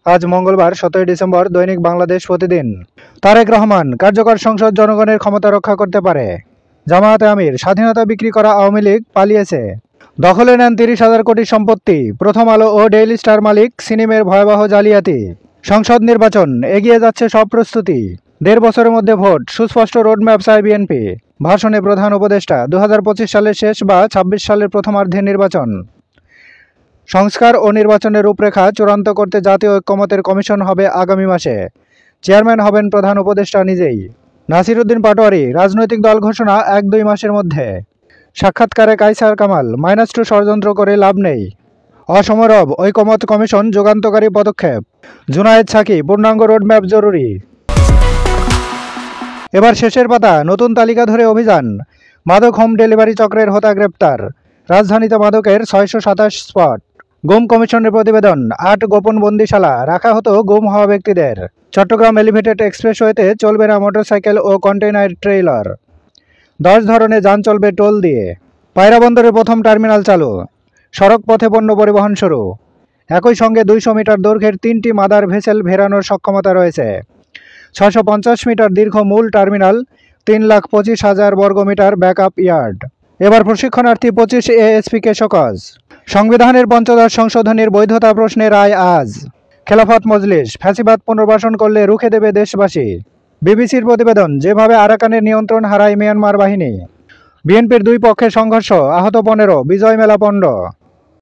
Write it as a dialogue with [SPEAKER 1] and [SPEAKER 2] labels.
[SPEAKER 1] আজ মঙ্গলবার 17 ডিসেম্বর। দৈনিক বাংলাদেশ প্রতিদিন। তারেক রহমান, কার্যকর সংসদ জনগণের ক্ষমতা রক্ষা করতে পারে। জামায়াতে আমির, স্বাধীনতা বিক্রি করা আওয়ামী লীগ পালিয়েছে। দখলে নেন 30,000 কোটি সম্পত্তি। প্রথম আলো ও ডেইলি স্টার মালিক সিনেমের ভয়াবহ জালিয়াতি। সংসদ নির্বাচন, এগিয়ে যাচ্ছে সব প্রস্তুতি। 1.5 বছরের মধ্যে ভোট, সুস্পষ্ট রোডম্যাপ চায় বিএনপি। ভাষণে প্রধান উপদেষ্টা, 2025 সালের শেষ বা 26 সালের প্রথমার্ধে নির্বাচন। সংস্কার ও নির্বাচনের রূপরেখা চূড়ান্ত করতে জাতীয় ঐক্যমত্যের কমিশন হবে আগামী মাসে। চেয়ারম্যান হবেন প্রধান উপদেষ্টা নিজেই। নাসির উদ্দিন পাটোয়ারি, রাজনৈতিক দল ঘোষণা 1-2 মাসের মধ্যে। সাক্ষাৎকারে কায়সার কামাল, -2 ষড়যন্ত্র করে লাভ নেই। অসমরব ঐকমত্য কমিশন যুগান্তকারী পদক্ষেপ। জুনায়েদ সাকি, পূর্ণাঙ্গ রোডম্যাপ জরুরি। এবার শেষের পাতা, নতুন তালিকা ধরে অভিযান। মাদক হোম ডেলিভারি চক্রের হোতা গ্রেপ্তার। রাজধানীতে মাদকের 627 স্পট। গুম কমিশনের প্রতিবেদন, 8 গোপন বন্দিশালা রাখা হতো গুম হওয়া ব্যক্তিদের। চট্টগ্রাম এলিভেটেড এক্সপ্রেসওয়েতে চলবে না মোটরসাইকেল ও কন্টেইনার ট্রেইলার। 10 ধরনের যান চলবে টোল দিয়ে। পায়রা বন্দরের প্রথম টার্মিনাল চালু। সড়ক পথে পণ্য পরিবহন শুরু। একই সঙ্গে 200 মিটার দৈর্ঘ্যের 3টি মাদার ভেসেল ভেড়ানোর সক্ষমতা রয়েছে। 650 মিটার দীর্ঘ মূল টার্মিনাল, 3,25,000 বর্গমিটার ব্যাকআপ ইয়ার্ড। এবার প্রশিক্ষণার্থী 25 এএসপিকে শোকজ। সংবিধানের 15 সংশোধনীর বৈধতা প্রশ্নে রায় আজ। খেলাফত মজলিস, ফ্যাসিবাদ পুনর্বাসন করলে রুখে দেবে দেশবাসী। বিবিসির প্রতিবেদন, যেভাবে আরাকানের নিয়ন্ত্রণ হারায় মিয়ানমার বাহিনী। বিএনপির দুই পক্ষের সংঘর্ষ, আহত 15, বিজয় মেলা পণ্ড।